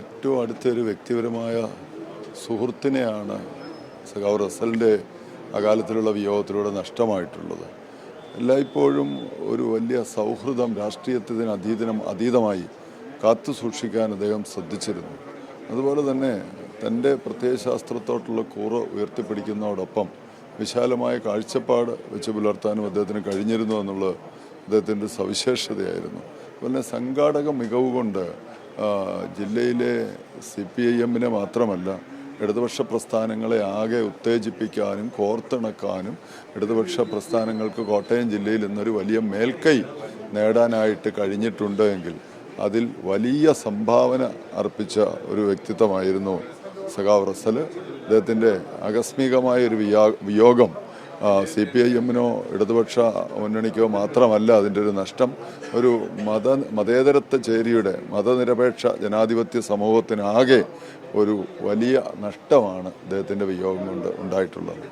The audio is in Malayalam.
ഏറ്റവും അടുത്തൊരു വ്യക്തിപരമായ സുഹൃത്തിനെയാണ് സഖാവ് റസലിൻ്റെ അകാലത്തിലുള്ള വിയോഗത്തിലൂടെ നഷ്ടമായിട്ടുള്ളത്. എല്ലായ്പ്പോഴും ഒരു വലിയ സൗഹൃദം രാഷ്ട്രീയത്തിന് അതീതമായി കാത്തു സൂക്ഷിക്കാൻ അദ്ദേഹം ശ്രദ്ധിച്ചിരുന്നു. അതുപോലെ തന്നെ തൻ്റെ പ്രത്യയശാസ്ത്രത്തോട്ടുള്ള കൂറ് ഉയർത്തിപ്പിടിക്കുന്നതോടൊപ്പം വിശാലമായ കാഴ്ചപ്പാട് വെച്ച് പുലർത്താനും അദ്ദേഹത്തിന് കഴിഞ്ഞിരുന്നു എന്നുള്ളത് അദ്ദേഹത്തിൻ്റെ സവിശേഷതയായിരുന്നു. അതുപോലെ സംഘാടക മികവ് കൊണ്ട് ജില്ലയിലെ CPIM-നെ മാത്രമല്ല ഇടതുപക്ഷ പ്രസ്ഥാനങ്ങളെ ആകെ ഉത്തേജിപ്പിക്കാനും കോർത്തിണക്കാനും ഇടതുപക്ഷ പ്രസ്ഥാനങ്ങൾക്ക് കോട്ടയം ജില്ലയിൽ ഇന്നൊരു വലിയ മേൽക്കൈ നേടാനായിട്ട് കഴിഞ്ഞിട്ടുണ്ട് എങ്കിൽ അതിൽ വലിയ സംഭാവന അർപ്പിച്ച ഒരു വ്യക്തിത്വമായിരുന്നു സഖാവ് റസൽ. അദ്ദേഹത്തിൻ്റെ ആകസ്മികമായൊരു വിയോഗം CPIM-നോ ഇടതുപക്ഷ മുന്നണിക്കോ മാത്രമല്ല അതിൻ്റെ ഒരു നഷ്ടം, ഒരു മതേതരത്വ ചേരിയുടെ മതനിരപേക്ഷ ജനാധിപത്യ സമൂഹത്തിനാകെ ഒരു വലിയ നഷ്ടമാണ് അദ്ദേഹത്തിൻ്റെ വിയോഗം കൊണ്ട് ഉണ്ടായിട്ടുള്ളത്.